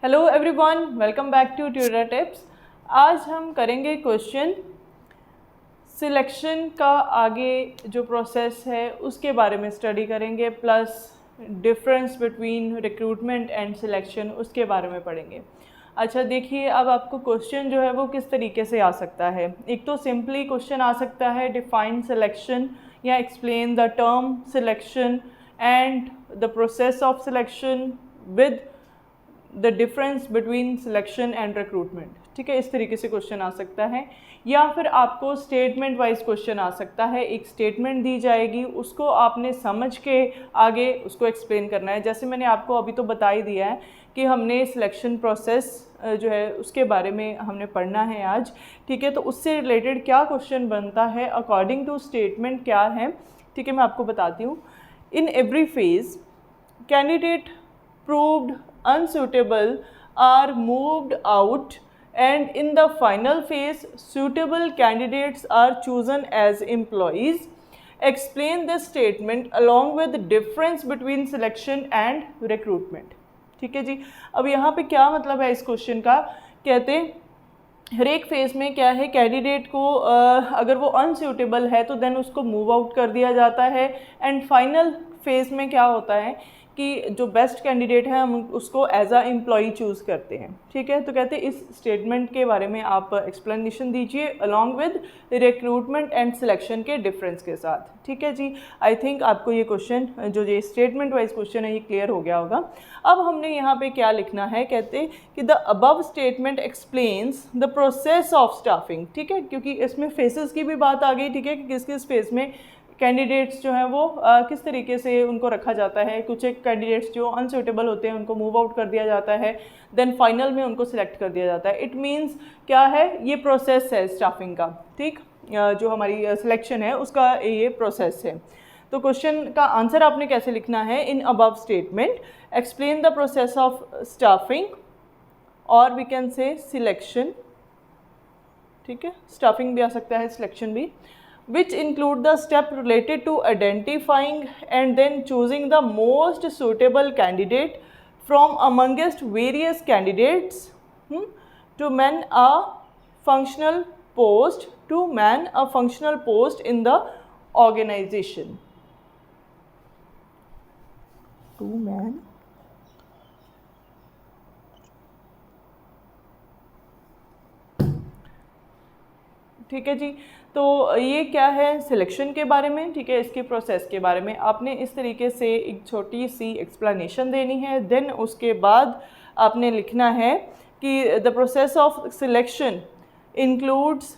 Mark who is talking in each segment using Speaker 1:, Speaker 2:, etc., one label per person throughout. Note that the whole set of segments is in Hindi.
Speaker 1: Hello everyone, welcome back to tutor tips. आज हम करेंगे क्वेश्चन सिलेक्शन का, आगे जो प्रोसेस है उसके बारे में स्टडी करेंगे, plus difference between recruitment and selection उसके बारे में पढ़ेंगे। अच्छा देखिए, अब आपको क्वेश्चन जो है वो किस तरीके से आ सकता है। एक तो सिंपली क्वेश्चन आ सकता है डिफाइन सिलेक्शन या explain the term selection and the process of selection with the difference between selection and recruitment. ठीक है, इस तरीके से क्वेश्चन आ सकता है। या फिर आपको स्टेटमेंट वाइज क्वेश्चन आ सकता है। एक स्टेटमेंट दी जाएगी, उसको आपने समझ के आगे उसको एक्सप्लेन करना है। जैसे मैंने आपको अभी तो बता ही दिया है कि हमने सिलेक्शन प्रोसेस जो है उसके बारे में हमने पढ़ना है आज। ठीक है, तो उससे रिलेटेड क्या क्वेश्चन बनता है अकॉर्डिंग टू स्टेटमेंट क्या है, ठीक है, मैं आपको बताती हूँ। In every phase candidate proved unsuitable are moved out, and in the final phase suitable candidates are chosen as employees. Explain this statement along with the difference between selection and recruitment. ठीक है जी। अब यहाँ पे क्या मतलब है इस क्वेश्चन का, कहते हर एक फेज़ में क्या है, कैंडिडेट को अगर वो अनसूटेबल है तो देन उसको मूव आउट कर दिया जाता है। एंड फाइनल फेज़ में क्या होता है कि जो बेस्ट कैंडिडेट है हम उसको एज अ एम्प्लॉई चूज़ करते हैं। ठीक है, तो कहते हैं इस स्टेटमेंट के बारे में आप एक्सप्लेनेशन दीजिए along with recruitment and selection के डिफरेंस के साथ। ठीक है जी, आई थिंक आपको ये क्वेश्चन जो ये स्टेटमेंट वाइज क्वेश्चन है ये क्लियर हो गया होगा। अब हमने यहाँ पे क्या लिखना है, कहते कि the above statement explains the process of staffing. ठीक है, क्योंकि इसमें फेसेस की भी बात आ गई। ठीक है, कि किस किस फेज में कैंडिडेट्स जो हैं वो किस तरीके से उनको रखा जाता है। कुछ एक कैंडिडेट्स जो अनसूटेबल होते हैं उनको मूव आउट कर दिया जाता है, देन फाइनल में उनको सिलेक्ट कर दिया जाता है। इट मींस क्या है, ये प्रोसेस है स्टाफिंग का। ठीक, जो हमारी सिलेक्शन है उसका ये प्रोसेस है। तो क्वेश्चन का आंसर आपने कैसे लिखना है, in above statement explain the process of staffing और वी कैन से सिलेक्शन। ठीक है, स्टाफिंग भी आ सकता है, सिलेक्शन भी, which include the step related to identifying and then choosing the most suitable candidate from amongst various candidates to man a functional post in the organization. To man ठीक है जी। तो ये क्या है, सिलेक्शन के बारे में। ठीक है, इसके प्रोसेस के बारे में आपने इस तरीके से एक छोटी सी एक्सप्लेनेशन देनी है। देन उसके बाद आपने लिखना है कि the process of selection includes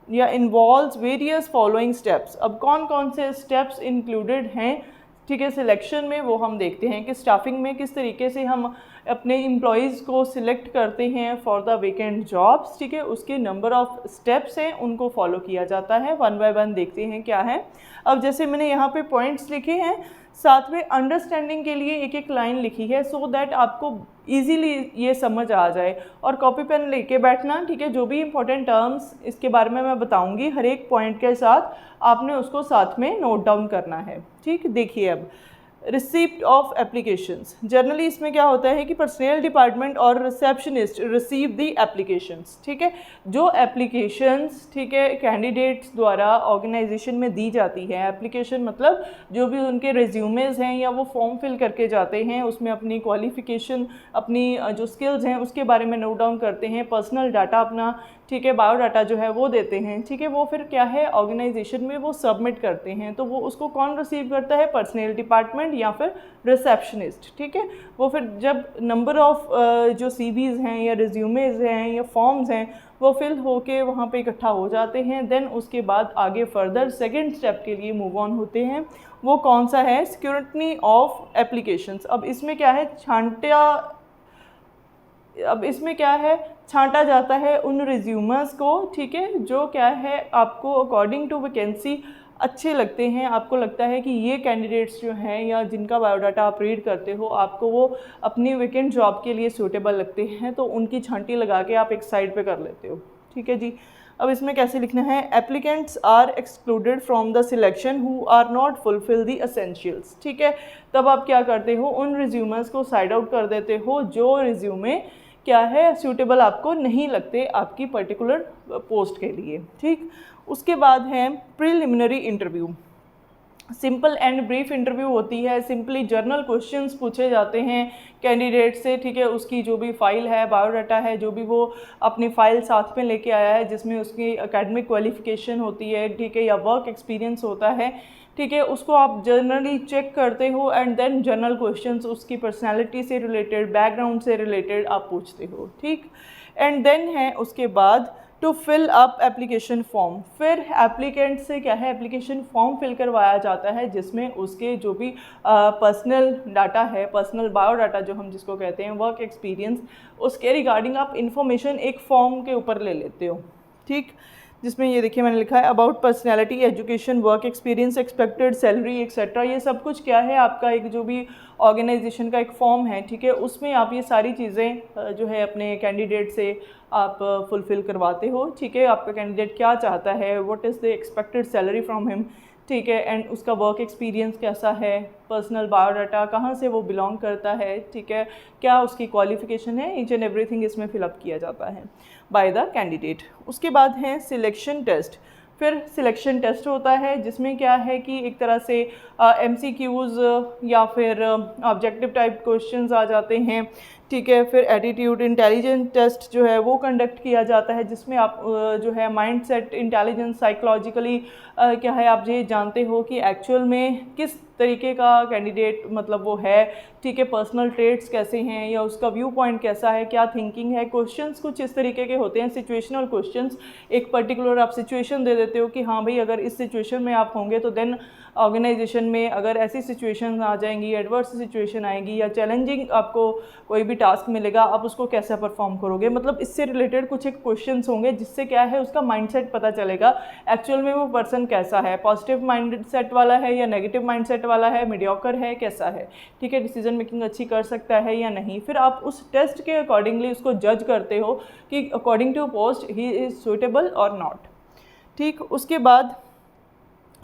Speaker 1: या इन्वॉल्व्स वेरियस फॉलोइंग स्टेप्स। अब कौन कौन से स्टेप्स इंक्लूडेड हैं, ठीक है, सिलेक्शन में, वो हम देखते हैं कि स्टाफिंग में किस तरीके से हम अपने एम्प्लॉयज़ को सिलेक्ट करते हैं फॉर द वेकेंट जॉब्स। ठीक है, उसके नंबर ऑफ स्टेप्स हैं उनको फॉलो किया जाता है। वन बाय वन देखते हैं क्या है। अब जैसे मैंने यहाँ पे पॉइंट्स लिखे हैं, साथ में अंडरस्टैंडिंग के लिए एक एक लाइन लिखी है सो दैट आपको इजीली ये समझ आ जाए। और कॉपी पेन लेके बैठना। ठीक है, जो भी इंपॉर्टेंट टर्म्स इसके बारे में मैं बताऊंगी हर एक पॉइंट के साथ आपने उसको साथ में नोट डाउन करना है। ठीक, देखिए अब रिसिप्ट ऑफ एप्लीकेशंस। जनरली इसमें क्या होता है कि पर्सनल डिपार्टमेंट और रिसेप्शनिस्ट रिसीव दी एप्लीकेशंस। ठीक है, जो एप्लीकेशंस, ठीक है, कैंडिडेट्स द्वारा ऑर्गेनाइजेशन में दी जाती है। एप्लीकेशन मतलब जो भी उनके रिज्यूमेज हैं या वो फॉर्म फिल करके जाते हैं, उसमें अपनी क्वालिफिकेशन, अपनी जो स्किल्स हैं उसके बारे में नोट डाउन करते हैं, पर्सनल डाटा अपना, ठीक है, बायोडाटा जो है वो देते हैं। ठीक है, वो फिर क्या है, ऑर्गेनाइजेशन में वो सबमिट करते हैं। तो वो उसको कौन रिसीव करता है, पर्सनल डिपार्टमेंट या फिर रिसेप्शनिस्ट। ठीक है, वो फिर जब नंबर ऑफ जो सीवीज़ हैं या रिज्यूमेज हैं या फॉर्म्स हैं वो फिल होके वहाँ पे इकट्ठा हो जाते हैं। देन उसके बाद आगे फर्दर सेकंड स्टेप के लिए मूव ऑन होते हैं। वो कौन सा है, स्क्रूटनी ऑफ एप्लीकेशंस। अब इसमें क्या है, छांटा जाता है उन रिज्यूमर्स को। ठीक है, जो क्या है आपको अकॉर्डिंग टू वैकेंसी अच्छे लगते हैं, आपको लगता है कि ये कैंडिडेट्स जो हैं या जिनका बायोडाटा आप रीड करते हो आपको वो अपनी वेकेंट जॉब के लिए सूटेबल लगते हैं, तो उनकी छांटी लगा के आप एक साइड पे कर लेते हो। ठीक है जी। अब इसमें कैसे लिखना है, applicants are excluded from the selection who are not fulfil the essentials. ठीक है, तब आप क्या करते हो, उन रिज्यूमर्स को साइड आउट कर देते हो जो रिज्यूमे क्या है सूटेबल आपको नहीं लगते आपकी पर्टिकुलर पोस्ट के लिए, ठीक। उसके बाद है preliminary interview. Simple and brief interview होती है, सिंपली जर्नल क्वेश्चंस पूछे जाते हैं कैंडिडेट से, ठीक है। उसकी जो भी फाइल है, बायोडाटा है, जो भी वो अपनी फाइल साथ में लेके आया है जिसमें उसकी एकेडमिक क्वालिफिकेशन होती है, ठीक है, या वर्क एक्सपीरियंस होता है, ठीक है, उसको आप जनरली चेक करते हो एंड देन जनरल क्वेश्चंस उसकी पर्सनैलिटी से रिलेटेड, बैकग्राउंड से रिलेटेड आप पूछते हो, ठीक। एंड देन है उसके बाद to fill up application form. फिर एप्लीकेंट से क्या है, एप्लीकेशन फॉर्म फिल करवाया जाता है जिसमें उसके जो भी पर्सनल डाटा है, पर्सनल बायोडाटा जो हम जिसको कहते हैं, वर्क एक्सपीरियंस, उसके रिगार्डिंग आप इन्फॉर्मेशन एक फॉर्म के ऊपर ले लेते हो, ठीक। जिसमें ये देखिए मैंने लिखा है about personality, education, work experience, expected salary etcetera. ये सब कुछ क्या है, आपका एक जो भी ऑर्गेनाइजेशन का एक फॉर्म है, ठीक है, उसमें आप ये सारी चीज़ें जो है अपने कैंडिडेट से आप फुलफ़िल करवाते हो, ठीक है। आपका कैंडिडेट क्या चाहता है, what is the expected salary from him, ठीक है, एंड उसका वर्क एक्सपीरियंस कैसा है, पर्सनल बायोडाटा, कहाँ से वो बिलोंग करता है, ठीक है, क्या उसकी क्वालिफिकेशन है, ईच एंड एवरीथिंग इसमें फिलअप किया जाता है बाय द कैंडिडेट। उसके बाद है सिलेक्शन टेस्ट। फिर सिलेक्शन टेस्ट होता है जिसमें क्या है कि एक तरह से MCQs या फिर ऑब्जेक्टिव टाइप क्वेश्चंस आ जाते हैं, ठीक है। फिर एटीट्यूड इंटेलिजेंस टेस्ट जो है वो कंडक्ट किया जाता है जिसमें आप जो है माइंड सेट, इंटेलिजेंस, साइकोलॉजिकली क्या है, आप ये जानते हो कि एक्चुअल में किस तरीके का कैंडिडेट मतलब वो है, ठीक है, पर्सनल ट्रेट्स कैसे हैं या उसका व्यू पॉइंट कैसा है, क्या थिंकिंग है। क्वेश्चंस कुछ इस तरीके के होते हैं, सिचुएशनल क्वेश्चंस। एक पर्टिकुलर आप सिचुएशन दे देते हो कि हाँ भाई अगर इस सिचुएशन में आप होंगे तो देन ऑर्गेनाइजेशन में अगर ऐसी सिचुएशन आ जाएंगी, एडवर्स सिचुएशन आएगी या चैलेंजिंग आपको कोई भी टास्क मिलेगा, आप उसको कैसे परफॉर्म करोगे, मतलब इससे रिलेटेड कुछ एक क्वेश्चंस होंगे जिससे क्या है उसका माइंडसेट पता चलेगा एक्चुअल में वो पर्सन कैसा है, पॉजिटिव माइंडसेट वाला है या नेगेटिव माइंडसेट वाला है, मीडियोकर है, कैसा है, ठीक है, डिसीजन मेकिंग अच्छी कर सकता है या नहीं। फिर आप उस टेस्ट के अकॉर्डिंगली उसको जज करते हो कि according to post he is suitable और नॉट, ठीक। उसके बाद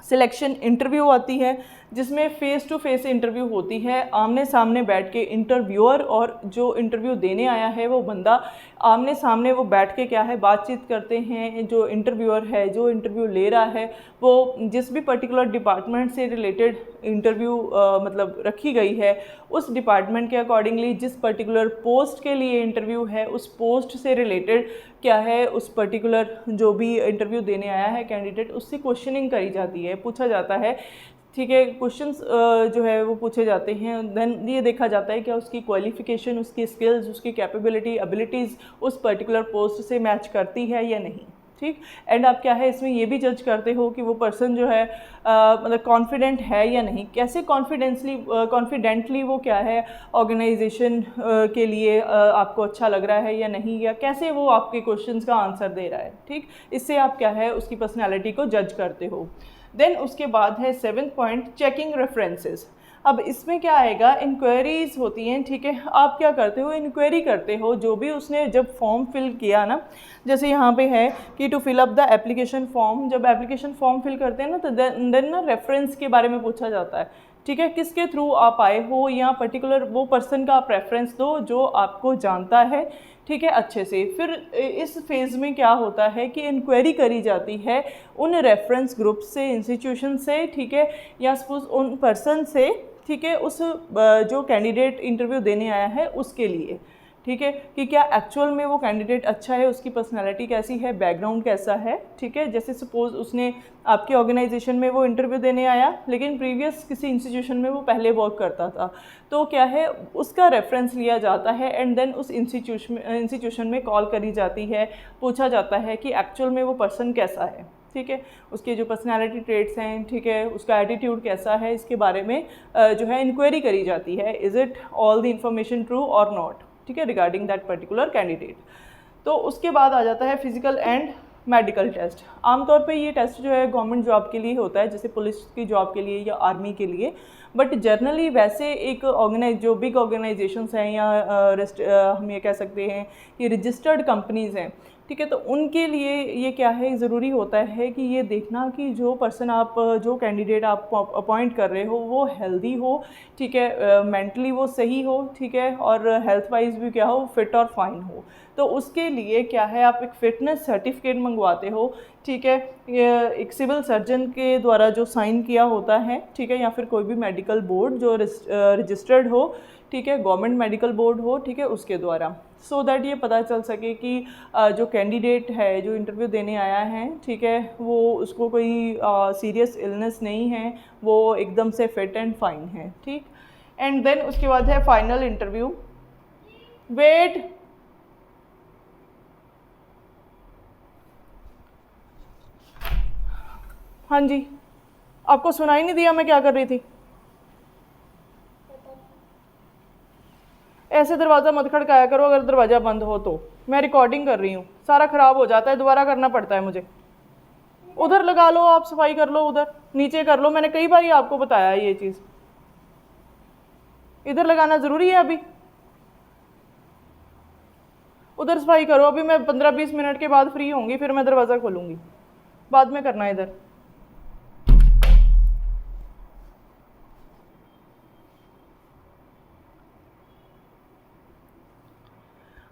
Speaker 1: सिलेक्शन इंटरव्यू आती है जिसमें फ़ेस टू फेस इंटरव्यू होती है, आमने सामने बैठ के इंटरव्यूअर और जो इंटरव्यू देने आया है वो बंदा आमने सामने वो बैठ के क्या है बातचीत करते हैं। जो इंटरव्यूअर है, जो इंटरव्यू ले रहा है, वो जिस भी पर्टिकुलर डिपार्टमेंट से रिलेटेड इंटरव्यू मतलब रखी गई है उस डिपार्टमेंट के अकॉर्डिंगली जिस पर्टिकुलर पोस्ट के लिए इंटरव्यू है उस पोस्ट से रिलेटेड क्या है उस पर्टिकुलर जो भी इंटरव्यू देने आया है कैंडिडेट, उससे क्वेश्चनिंग करी जाती है, पूछा जाता है, ठीक है। क्वेश्चंस जो है वो पूछे जाते हैं, देन ये देखा जाता है कि उसकी क्वालिफिकेशन, उसकी स्किल्स, उसकी कैपेबिलिटी, एबिलिटीज़ उस पर्टिकुलर पोस्ट से मैच करती है या नहीं, ठीक। एंड आप क्या है इसमें ये भी जज करते हो कि वो पर्सन जो है मतलब कॉन्फिडेंट है या नहीं, कैसे कॉन्फिडेंटली वो क्या है ऑर्गेनाइजेशन के लिए आपको अच्छा लग रहा है या नहीं, या कैसे वो आपके क्वेश्चंस का आंसर दे रहा है, ठीक। इससे आप क्या है उसकी पर्सनैलिटी को जज करते हो। देन उसके बाद है 7th पॉइंट, चेकिंग रेफरेंसेस। अब इसमें क्या आएगा, इंक्वायरीज़ होती हैं, ठीक है। आप क्या करते हो, इंक्वायरी करते हो जो भी उसने जब फॉर्म फिल किया ना, जैसे यहाँ पे है कि to fill up the application form, जब एप्लीकेशन फॉर्म फिल करते हैं ना तो देन ना रेफरेंस के बारे में पूछा जाता है, ठीक है, किसके थ्रू आप आए हो, या पर्टिकुलर वो पर्सन का आप रेफरेंस दो जो आपको जानता है, ठीक है, अच्छे से। फिर इस फेज़ में क्या होता है कि इंक्वायरी करी जाती है उन रेफरेंस ग्रुप से, इंस्टीट्यूशन से, ठीक है, या सपोज उन पर्सन से, ठीक है, उस जो कैंडिडेट इंटरव्यू देने आया है उसके लिए, ठीक है, कि क्या एक्चुअल में वो कैंडिडेट अच्छा है, उसकी पर्सनालिटी कैसी है, बैकग्राउंड कैसा है, ठीक है। जैसे सपोज़ उसने आपके ऑर्गेनाइजेशन में वो इंटरव्यू देने आया लेकिन प्रीवियस किसी इंस्टीट्यूशन में वो पहले वर्क करता था, तो क्या है उसका रेफरेंस लिया जाता है एंड देन उस इंस्टीट्यूशन में कॉल करी जाती है, पूछा जाता है कि एक्चुअल में वो पर्सन कैसा है, ठीक है, उसके जो पर्सनालिटी ट्रेट्स हैं, ठीक है, उसका एटीट्यूड कैसा है, इसके बारे में जो है इंक्वायरी करी जाती है, is it all the information true और नॉट, ठीक है, रिगार्डिंग दैट पर्टिकुलर कैंडिडेट। तो उसके बाद आ जाता है फिजिकल एंड मेडिकल टेस्ट। आमतौर पे ये टेस्ट जो है गवर्नमेंट जॉब के लिए होता है, जैसे पुलिस की जॉब के लिए या आर्मी के लिए, बट जनरली वैसे एक जो बिग ऑर्गेनाइजेशंस हैं या हम ये कह सकते हैं कि रजिस्टर्ड कंपनीज़ हैं, ठीक है, तो उनके लिए ये क्या है, ज़रूरी होता है कि ये देखना कि जो पर्सन आप जो कैंडिडेट आप अपॉइंट कर रहे हो वो हेल्दी हो, ठीक है, मेंटली वो सही हो, ठीक है, और हेल्थ वाइज भी क्या हो, फिट और फाइन हो। तो उसके लिए क्या है, आप एक फ़िटनेस सर्टिफिकेट मंगवाते हो, ठीक है, एक सिविल सर्जन के द्वारा जो साइन किया होता है, ठीक है, या फिर कोई भी मेडिकल बोर्ड जो रजिस्टर्ड हो, ठीक है, गवर्नमेंट मेडिकल बोर्ड हो, ठीक है, उसके द्वारा, सो दैट ये पता चल सके कि जो कैंडिडेट है जो इंटरव्यू देने आया है, ठीक है, वो उसको कोई सीरियस इलनेस नहीं है, वो एकदम से फिट एंड फाइन है, ठीक। एंड देन उसके बाद है फाइनल इंटरव्यू। वेट, हाँ जी, आपको सुनाई नहीं दिया मैं क्या कर रही थी? ऐसे दरवाज़ा मत खड़काया करो, अगर दरवाज़ा बंद हो तो। मैं रिकॉर्डिंग कर रही हूँ, सारा ख़राब हो जाता है, दोबारा करना पड़ता है मुझे। उधर लगा लो, आप सफाई कर लो, उधर नीचे कर लो, मैंने कई बार ही आपको बताया है ये चीज़। इधर लगाना ज़रूरी है अभी? उधर सफाई करो, अभी मैं 15-20 मिनट के बाद फ्री होंगी, फिर मैं दरवाज़ा खोलूँगी, बाद में करना इधर।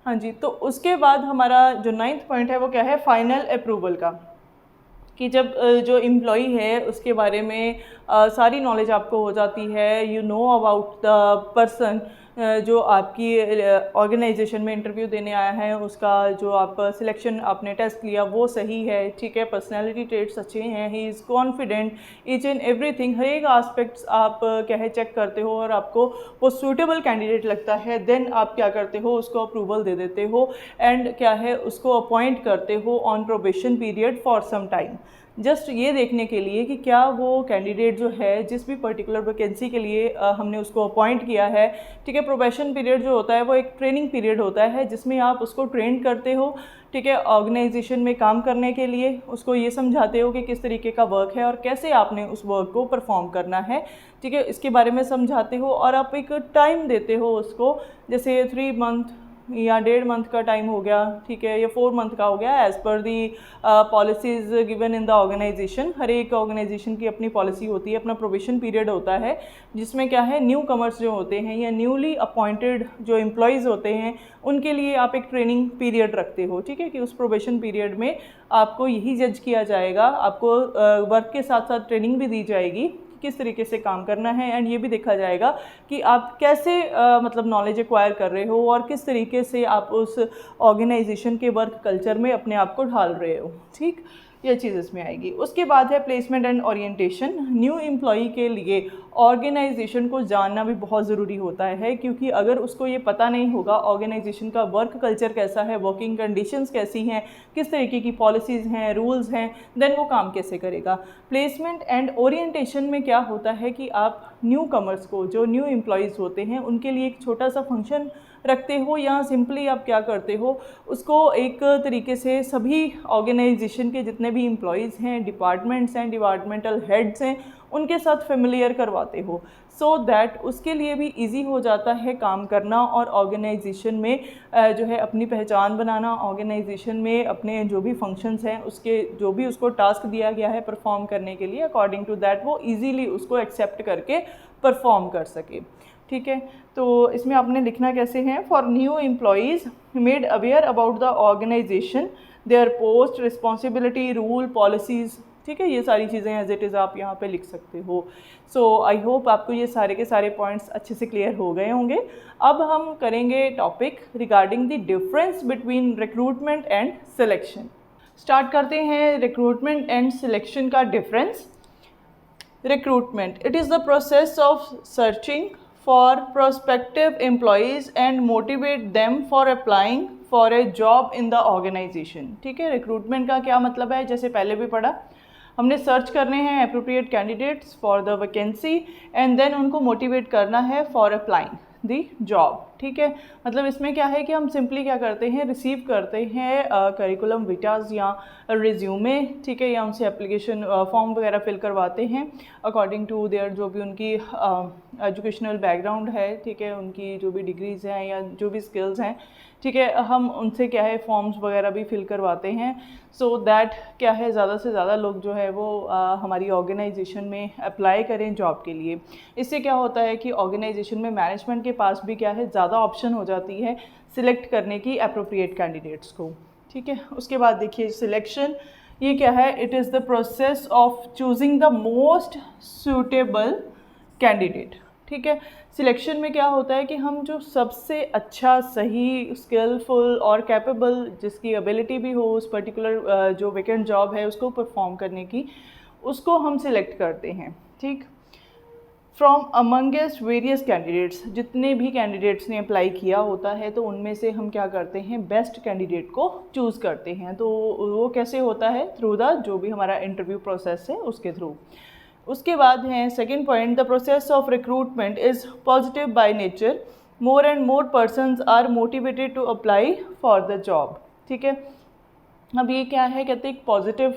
Speaker 1: हाँ जी, तो उसके बाद हमारा जो 9th पॉइंट है वो क्या है, फाइनल अप्रूवल का, कि जब जो एम्प्लॉई है उसके बारे में सारी नॉलेज आपको हो जाती है, you know about the person जो आपकी ऑर्गेनाइजेशन में इंटरव्यू देने आया है, उसका जो आप सिलेक्शन आपने टेस्ट लिया वो सही है, ठीक है, पर्सनालिटी ट्रेट्स अच्छे हैं, he is confident, each and everything, हर एक आस्पेक्ट्स आप क्या है चेक करते हो और आपको वो सूटेबल कैंडिडेट लगता है, देन आप क्या करते हो, उसको अप्रूवल दे देते हो एंड क्या है उसको अपॉइंट करते हो on probation period for some time, just ये देखने के लिए कि क्या वो कैंडिडेट जो है जिस भी पर्टिकुलर वैकेंसी के लिए हमने उसको अपॉइंट किया है, ठीक है, प्रोबेशन पीरियड जो होता है वो एक ट्रेनिंग पीरियड होता है जिसमें आप उसको ट्रेन करते हो, ठीक है, ऑर्गेनाइजेशन में काम करने के लिए उसको ये समझाते हो कि किस तरीके का वर्क है और कैसे आपने उस वर्क को परफॉर्म करना है, ठीक है, इसके बारे में समझाते हो और आप एक टाइम देते हो उसको, जैसे 3 मंथ या 1.5 मंथ का टाइम हो गया, ठीक है, या 4 मंथ का हो गया, as per the policies given in the organisation. हर एक ऑर्गेनाइजेशन की अपनी पॉलिसी होती है, अपना प्रोबेशन पीरियड होता है जिसमें क्या है न्यू कमर्स जो होते हैं या न्यूली अपॉइंटेड जो एम्प्लॉयज़ होते हैं उनके लिए आप एक ट्रेनिंग पीरियड रखते हो, ठीक है, कि उस प्रोबेशन पीरियड में आपको यही जज किया जाएगा, आपको वर्क के साथ साथ ट्रेनिंग भी दी जाएगी किस तरीके से काम करना है एंड ये भी देखा जाएगा कि आप कैसे मतलब नॉलेज एक्वायर कर रहे हो और किस तरीके से आप उस ऑर्गेनाइजेशन के वर्क कल्चर में अपने आप को ढाल रहे हो, ठीक, ये चीज़ इसमें आएगी। उसके बाद है placement and orientation. New employee के लिए ऑर्गेनाइजेशन को जानना भी बहुत ज़रूरी होता है, क्योंकि अगर उसको ये पता नहीं होगा ऑर्गेनाइजेशन का वर्क कल्चर कैसा है, वर्किंग कंडीशंस कैसी हैं, किस तरीके की पॉलिसीज़ हैं, रूल्स हैं, देन वो काम कैसे करेगा। प्लेसमेंट एंड ओरिएंटेशन में क्या होता है कि आप न्यू कमर्स को, जो न्यू एम्प्लॉयज़ होते हैं, उनके लिए एक छोटा सा फंक्शन रखते हो या सिंपली आप क्या करते हो, उसको एक तरीके से सभी ऑर्गेनाइजेशन के जितने भी एम्प्लॉयज़ हैं, डिपार्टमेंट्स हैं, डिपार्टमेंटल हेड्स हैं, उनके साथ फेमिलियर करवाते हो, सो दैट उसके लिए भी इजी हो जाता है काम करना और ऑर्गेनाइजेशन में जो है अपनी पहचान बनाना, ऑर्गेनाइजेशन में अपने जो भी फंक्शंस हैं उसके जो भी उसको टास्क दिया गया है परफॉर्म करने के लिए, अकॉर्डिंग टू दैट वो इजीली उसको एक्सेप्ट करके परफॉर्म कर सके, ठीक है। तो इसमें आपने लिखना कैसे है, for new employees made aware about the organisation, their post, responsibility, rule, policies, ठीक है, ये सारी चीज़ें एज इट इज़ आप यहाँ पे लिख सकते हो। सो आई होप आपको ये सारे के सारे पॉइंट्स अच्छे से क्लियर हो गए होंगे। अब हम करेंगे topic regarding the difference between recruitment and selection. Start करते हैं रिक्रूटमेंट एंड सिलेक्शन का difference. Recruitment, it is the process of searching for prospective employees and motivate them for applying for a job in the organization, ठीक है। रिक्रूटमेंट का क्या मतलब है, जैसे पहले भी पढ़ा, हमने सर्च करने हैं appropriate candidates for the vacancy and then उनको मोटिवेट करना है फॉर अप्लाइंग, द जॉब। ठीक है, मतलब इसमें क्या है कि हम सिंपली क्या करते हैं, रिसीव करते हैं करिकुलम विटास या रिज्यूमे, ठीक है, या उनसे एप्लीकेशन फॉर्म वगैरह फिल करवाते हैं अकॉर्डिंग टू देयर जो भी उनकी एजुकेशनल बैकग्राउंड है, ठीक है, उनकी जो भी डिग्रीज़ हैं या जो भी स्किल्स हैं, ठीक है, हम उनसे क्या है फॉर्म्स वगैरह भी फिल करवाते हैं सो दैट क्या है ज़्यादा से ज़्यादा लोग जो है वो हमारी ऑर्गेनाइजेशन में अप्लाई करें जॉब के लिए। इससे क्या होता है कि ऑर्गेनाइजेशन में मैनेजमेंट के पास भी क्या है ज़्यादा ऑप्शन हो जाती है सिलेक्ट करने की अप्रोप्रिएट कैंडिडेट्स को। ठीक है, उसके बाद देखिए सिलेक्शन, ये क्या है, it is the process of choosing the most suitable candidate. ठीक है, सिलेक्शन में क्या होता है कि हम जो सबसे अच्छा, सही, स्किलफुल और कैपेबल, जिसकी एबिलिटी भी हो उस पर्टिकुलर जो वैकेंट जॉब है उसको परफॉर्म करने की, उसको हम सिलेक्ट करते हैं। ठीक, फ्रॉम अमंगेस्ट वेरियस कैंडिडेट्स, जितने भी कैंडिडेट्स ने अप्लाई किया होता है तो उनमें से हम क्या करते हैं, बेस्ट कैंडिडेट को चूज़ करते हैं। तो वो कैसे होता है, थ्रू द जो भी हमारा इंटरव्यू प्रोसेस है उसके थ्रू। उसके बाद है second point, the process of recruitment is positive by nature, more and more persons are motivated to apply for the job. ठीक है, अब ये क्या है, कहते हैं एक पॉजिटिव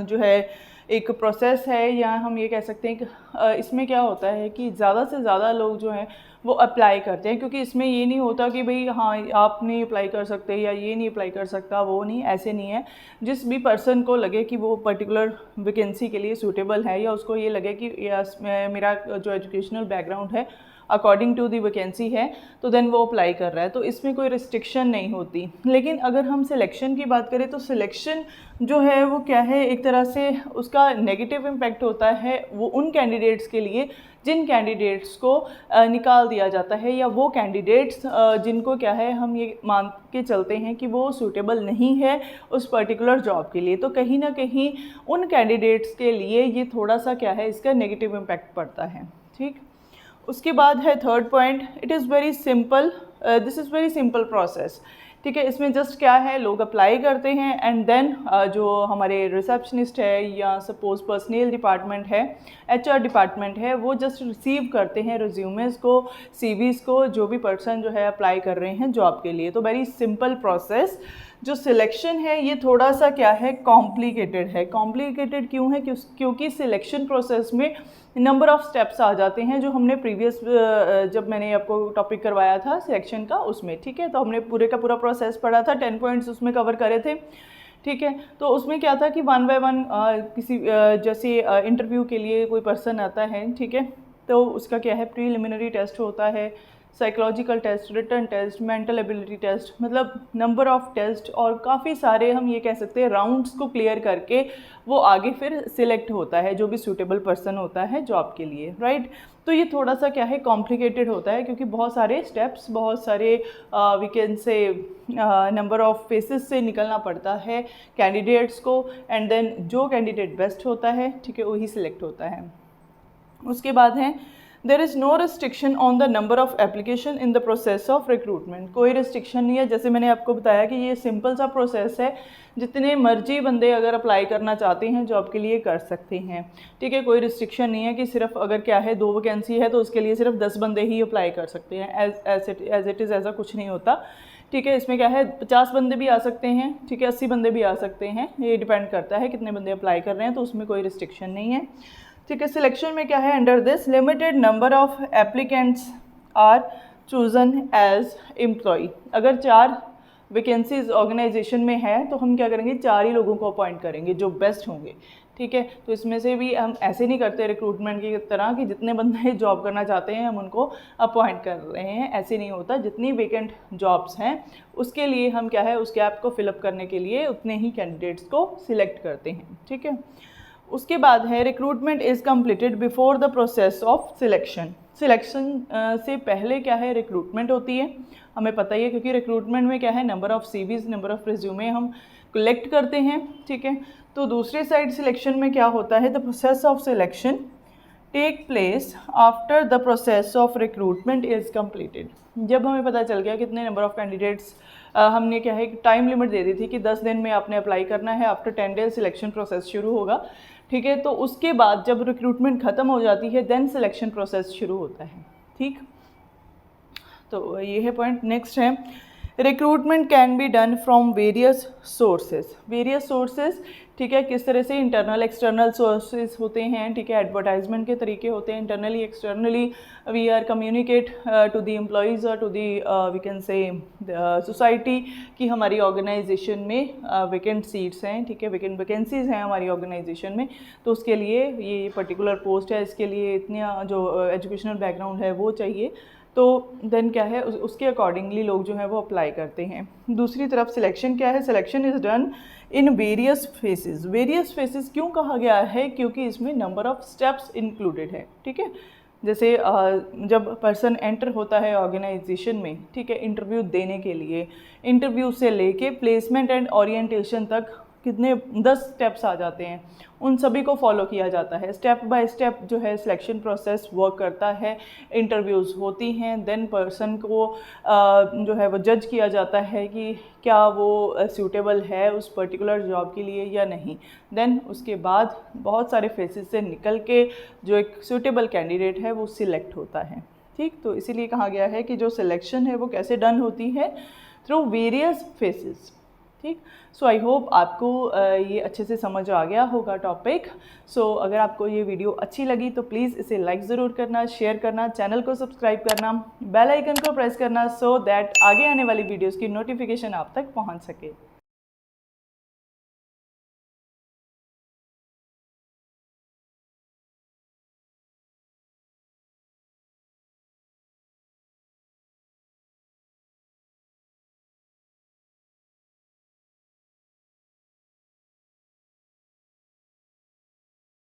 Speaker 1: जो है एक प्रोसेस है, या हम ये कह सकते हैं कि इसमें क्या होता है कि ज़्यादा से ज़्यादा लोग जो हैं वो अप्लाई करते हैं, क्योंकि इसमें ये नहीं होता कि भाई हाँ आप नहीं अप्लाई कर सकते या ये नहीं अप्लाई कर सकता, वो नहीं, ऐसे नहीं है। जिस भी पर्सन को लगे कि वो पर्टिकुलर वैकेंसी के लिए सूटेबल है, या उसको ये लगे कि यस मेरा जो एजुकेशनल बैकग्राउंड है अकॉर्डिंग टू दी वैकेंसी है, तो देन वो अप्लाई कर रहा है, तो इसमें कोई रिस्ट्रिक्शन नहीं होती। लेकिन अगर हम सिलेक्शन की बात करें तो सिलेक्शन जो है वो क्या है, एक तरह से उसका नेगेटिव इम्पैक्ट होता है वो उन कैंडिडेट्स के लिए जिन कैंडिडेट्स को निकाल दिया जाता है, या वो कैंडिडेट्स जिनको क्या है हम ये मान के चलते हैं कि वो सूटेबल नहीं है उस पर्टिकुलर जॉब के लिए, तो कहीं ना कहीं उन कैंडिडेट्स के लिए ये थोड़ा सा क्या है, इसका नेगेटिव इम्पैक्ट पड़ता है। ठीक, उसके बाद है third point, it is very simple, this is very simple process. ठीक है, इसमें जस्ट क्या है, लोग अप्लाई करते हैं एंड देन जो हमारे रिसेप्शनिस्ट है या सपोज पर्सनल डिपार्टमेंट है, एचआर डिपार्टमेंट है, वो जस्ट रिसीव करते हैं रिज्यूमेस को, सीवीज को, जो भी पर्सन जो है अप्लाई कर रहे हैं जॉब के लिए। तो वेरी सिंपल प्रोसेस। जो सिलेक्शन है ये थोड़ा सा क्या है, कॉम्प्लिकेटेड है। कॉम्प्लिकेटेड क्यों है, क्योंकि सिलेक्शन प्रोसेस में नंबर ऑफ़ स्टेप्स आ जाते हैं, जो हमने प्रीवियस जब मैंने आपको टॉपिक करवाया था सिलेक्शन का उसमें। ठीक है, तो हमने पूरे का पूरा प्रोसेस पढ़ा था, 10 पॉइंट्स उसमें कवर करे थे। ठीक है, तो उसमें क्या था कि 1 बाय 1 किसी जैसे इंटरव्यू के लिए कोई पर्सन आता है, ठीक है, तो उसका क्या है, प्रीलिमिनरी टेस्ट होता है, psychological test, written test, mental ability test, मतलब नंबर ऑफ़ टेस्ट और काफ़ी सारे हम ये कह सकते हैं राउंड्स को क्लियर करके वो आगे फिर सिलेक्ट होता है जो भी सूटेबल पर्सन होता है जॉब के लिए, राइट। तो ये थोड़ा सा क्या है, कॉम्प्लिकेटेड होता है, क्योंकि बहुत सारे स्टेप्स, बहुत सारे we can say number of phases से निकलना पड़ता है कैंडिडेट्स को, एंड देन जो कैंडिडेट बेस्ट होता है, ठीक है, वही सिलेक्ट होता है। उसके बाद है there is no restriction on the number of application in the process of recruitment. कोई रिस्ट्रिक्शन नहीं है, जैसे मैंने आपको बताया कि ये सिंपल सा प्रोसेस है, जितने मर्जी बंदे अगर अप्लाई करना चाहते हैं जॉब के लिए कर सकते हैं। ठीक है, कोई रिस्ट्रिक्शन नहीं है कि सिर्फ अगर क्या है 2 वैकेंसी है तो उसके लिए सिर्फ 10 बंदे ही अप्लाई कर सकते हैं, एज इट इज़ ऐसा कुछ नहीं होता। ठीक है, इसमें क्या है 50 बंदे भी आ सकते हैं, ठीक है, 80 बंदे भी आ सकते हैं, ये डिपेंड करता है कितने बंदे अप्लाई कर रहे हैं, तो उसमें कोई रिस्ट्रिक्शन नहीं है। ठीक है, सिलेक्शन में क्या है, under this limited number of applicants are chosen as employ. अगर 4 वैकेंसीज ऑर्गेनाइजेशन में है तो हम क्या करेंगे, 4 ही लोगों को अपॉइंट करेंगे जो बेस्ट होंगे। ठीक है, तो इसमें से भी हम ऐसे नहीं करते रिक्रूटमेंट की तरह कि जितने बंदे जॉब करना चाहते हैं हम उनको अपॉइंट कर रहे हैं, ऐसे नहीं होता। जितनी वेकेंट जॉब्स हैं उसके लिए हम क्या है, उस गैप को फिलअप करने के लिए उतने ही कैंडिडेट्स को सिलेक्ट करते हैं। ठीक है, उसके बाद है recruitment is completed before the process of selection. Selection से पहले क्या है, रिक्रूटमेंट होती है, हमें पता ही है, क्योंकि रिक्रूटमेंट में क्या है, number of CVs, number of resume हम कलेक्ट करते हैं। ठीक है, तो दूसरे साइड सिलेक्शन में क्या होता है, the process of selection take place after the process of recruitment is completed. जब हमें पता चल गया कितने नंबर ऑफ़ कैंडिडेट्स, हमने क्या है टाइम लिमिट दे दी थी कि 10 दिन में आपने अप्लाई करना है, आफ्टर 10 डेज सिलेक्शन प्रोसेस शुरू होगा। ठीक है, तो उसके बाद जब रिक्रूटमेंट ख़त्म हो जाती है देन सिलेक्शन प्रोसेस शुरू होता है। ठीक, तो ये है पॉइंट। नेक्स्ट है recruitment can be done from various sources, ठीक है। किस तरह से? इंटरनल एक्सटर्नल सोर्सेज होते हैं, ठीक है। एडवर्टाइजमेंट के तरीके होते हैं, internally externally we are communicate to the employees और to the we can say society कि हमारी ऑर्गेनाइजेशन में वेकेंट सीट्स हैं, ठीक है, वेकेंट वैकेंसीज़ हैं हमारी ऑर्गेनाइजेशन में, तो उसके लिए ये पर्टिकुलर पोस्ट है, इसके लिए इतना जो एजुकेशनल बैकग्राउंड है वो चाहिए। तो देन क्या है, उसके अकॉर्डिंगली लोग जो है वो अप्लाई करते हैं। दूसरी तरफ सिलेक्शन क्या है? Selection is done in various faces क्यों कहा गया है? क्योंकि इसमें नंबर ऑफ स्टेप्स इंक्लूडेड है, ठीक है। जैसे जब पर्सन एंटर होता है ऑर्गेनाइजेशन में, ठीक है, इंटरव्यू देने के लिए, इंटरव्यू से लेके प्लेसमेंट एंड ओरिएंटेशन तक कितने 10 स्टेप्स आ जाते हैं, उन सभी को फॉलो किया जाता है। स्टेप बाय स्टेप जो है सिलेक्शन प्रोसेस वर्क करता है, इंटरव्यूज़ होती हैं, देन पर्सन को जो है वो जज किया जाता है कि क्या वो सूटेबल है उस पर्टिकुलर जॉब के लिए या नहीं। देन उसके बाद बहुत सारे फेसेस से निकल के जो एक सूटेबल कैंडिडेट है वो सिलेक्ट होता है, ठीक। तो इसीलिए कहा गया है कि जो सिलेक्शन है वो कैसे डन होती है? थ्रू वेरियस फेसेस, ठीक। सो आई होप आपको ये अच्छे से समझ आ गया होगा टॉपिक। सो अगर आपको ये वीडियो अच्छी लगी तो प्लीज़ इसे लाइक ज़रूर करना, शेयर करना, चैनल को सब्सक्राइब करना, बेल आइकन को प्रेस करना, सो दैट आगे आने वाली वीडियोस की नोटिफिकेशन आप तक पहुंच सके।